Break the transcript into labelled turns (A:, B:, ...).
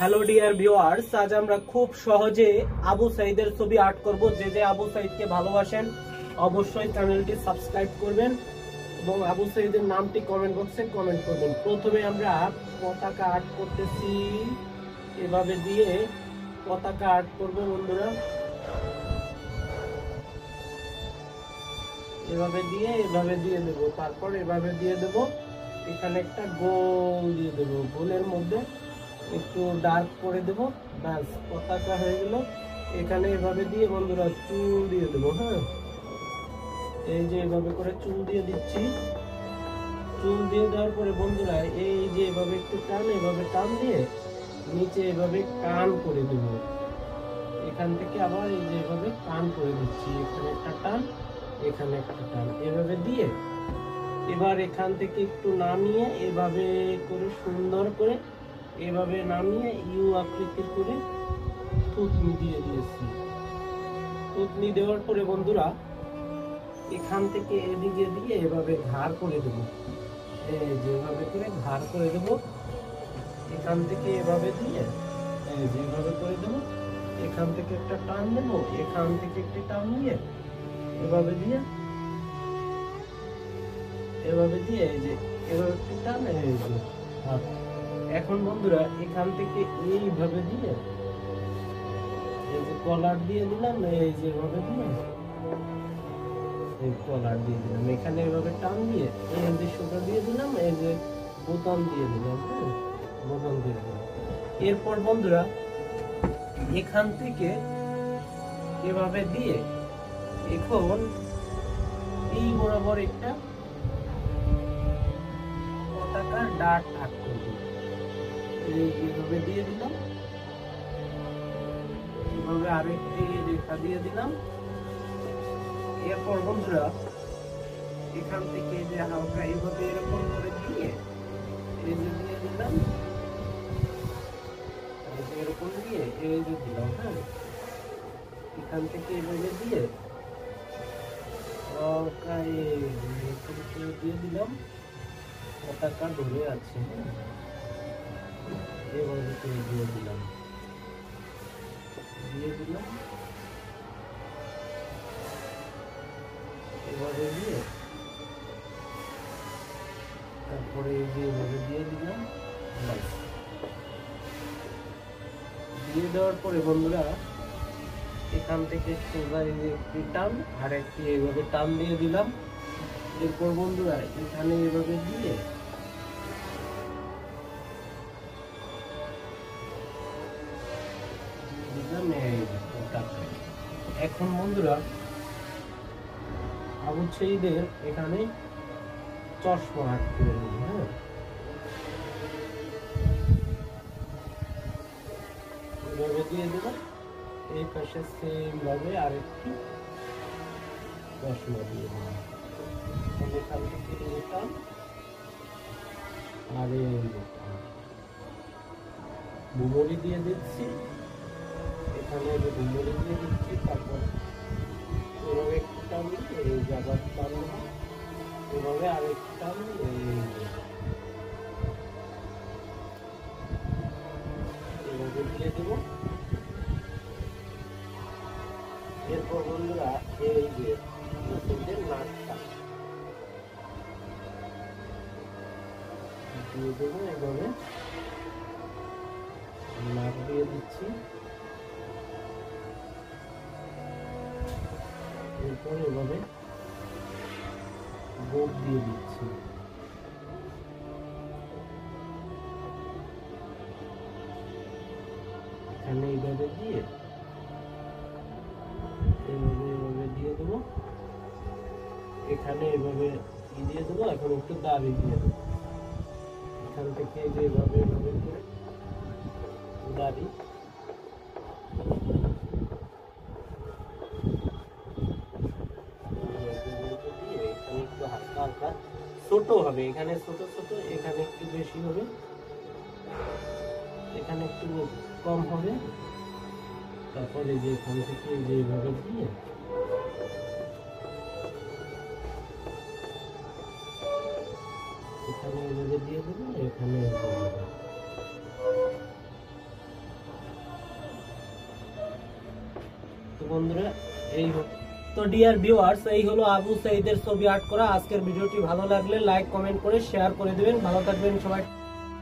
A: Hello dear viewers, আজ আমরা খুব সহজে আবু সাইদের ছবি আর্ট করব। যে আবু সাইদকে ভালোবাসেন অবশ্যই চ্যানেলটি সাবস্ক্রাইব করবেন এবং আবু সাইদের নামটি কমেন্ট বক্সে কমেন্ট করবেন। প্রথমে আমরা পতাকা আর্ট করতেছি, এভাবে দিয়ে পতাকা আর্ট করব বন্ধুরা। এভাবে দিয়ে দেব, তারপর এভাবে দিয়ে দেব। এখানে একটা গোল দিয়ে দেব, গোলের মধ্যে একটু ডার্ক করে দেব, ব্যাস পতাকা হয়ে গেল। এখানে এভাবে দিয়ে বন্ধুরা চুল দিয়ে দেবো। হ্যাঁ, এই যে এভাবে করে চুল দিয়ে দিচ্ছি। চুল দিয়ে দেওয়ার পরে বন্ধুরা এই যে এভাবে একটু এভাবে টান দিয়ে নিচে এভাবে কান করে দেব। এখান থেকে আবার এই যে এভাবে কান করে দিচ্ছি, এখানে একটা টান, এখানে একটা টান, এভাবে দিয়ে এবার এখান থেকে একটু নামিয়ে এভাবে করে সুন্দর করে এভাবে নামিয়ে ইউ আকৃতির করে থুতনি দিয়ে দিয়েছি। থুতনি দেওয়ার পরে বন্ধুরা এখান থেকে এদিকে দিয়ে এভাবে ঘাড় করে দেবো। এই যেভাবে করে ঘাড় করে দেবো, এখান থেকে এভাবে দিয়ে যেভাবে করে দেবো। এখান থেকে একটা টান দেবো, এখান থেকে একটি টান নিয়ে এভাবে দিয়ে এই যে এভাবে একটু টান, এই যে হাত। এখন বন্ধুরা এখান থেকে এইভাবে দিয়ে এই যে কলার দিয়ে দিলাম, এই যে এভাবে দিয়ে এই কলার দিয়ে দিলাম। এখানে এভাবে টান দিয়ে এই যে সুতা দিয়ে দিলাম, এই যে বোতাম দিয়ে দিলাম। বোতাম দিয়ে দিলাম। এরপর বন্ধুরা এখান থেকে এভাবে দিয়ে এখন এই বরাবর একটা পতাকার ডাট আঁক করব। এইভাবে দিয়ে দিলাম, এইভাবে আরেকটি রেখা দিয়ে দিলাম। এরপর বন্ধুরা এখান থেকে যে হালকা এইভাবে এরকম করে দিয়ে এই যে দিয়ে দিলাম, এরকম দিয়ে এই যে দিলাম। হ্যাঁ, এখান থেকে এইভাবে দিয়ে দিয়ে দিলাম। পতাকা ধরে আছে, এভাবে করে দিয়ে দিলাম। এভাবে দিয়ে তারপরে এই যে এভাবে দিয়ে দিলাম। দিয়ে দেওয়ার পরে বন্ধুরা এখান থেকে সোজা এই যে একটি টান আর একটি এইভাবে টান দিয়ে দিলাম। এরপর বন্ধুরা এখানে এভাবে দিয়ে দিলাম এই পতাকা। এখন বন্ধুরা আবু সাইদের এখানে চশমা আঁক করে দেব। হ্যাঁ, এভাবে দিয়ে দেব। এই পাশে সেম ভাবে আরেকটি চশমা দিয়ে দেব। এখান থেকে নিতাম আর বুমরি দিয়ে দিচ্ছি। এখানে বুমরি দিয়ে দিচ্ছি, তারপর এভাবে একটু টান, এই জায়গার টান, এভাবে আরেকটু টান, এভাবে দিয়ে দেব। এরপর বন্ধুরা এই যে নাকটা দিয়ে দেবো, এভাবে নাক দিয়ে দিচ্ছি। এরপর এভাবে গোপ দিয়ে দিচ্ছি। এখানে এইভাবে দিয়ে এভাবে দিয়ে দেবো। এখানে এভাবে দিয়ে দেবো। এখন একটু দাড়ি দিয়ে দেবো। এখান থেকে যে এভাবে করে দাড়ি হালকা ছোট হবে, এখানে ছোট ছোট, এখানে একটু বেশি হবে, এখানে একটু কম হবে। তারপরে যে এখান থেকে যেভাবে দিয়ে এখানে এভাবে দিয়ে দেবো, এখানে তো বন্ধুরা এই তো ডিয়ার ভিউয়ার্স, এই হলো আবু সাঈদের ছবি আর্ট করা। আজকের ভিডিওটি ভালো লাগলে লাইক কমেন্ট করে শেয়ার করে দিবেন। ভালো থাকবেন সবাই।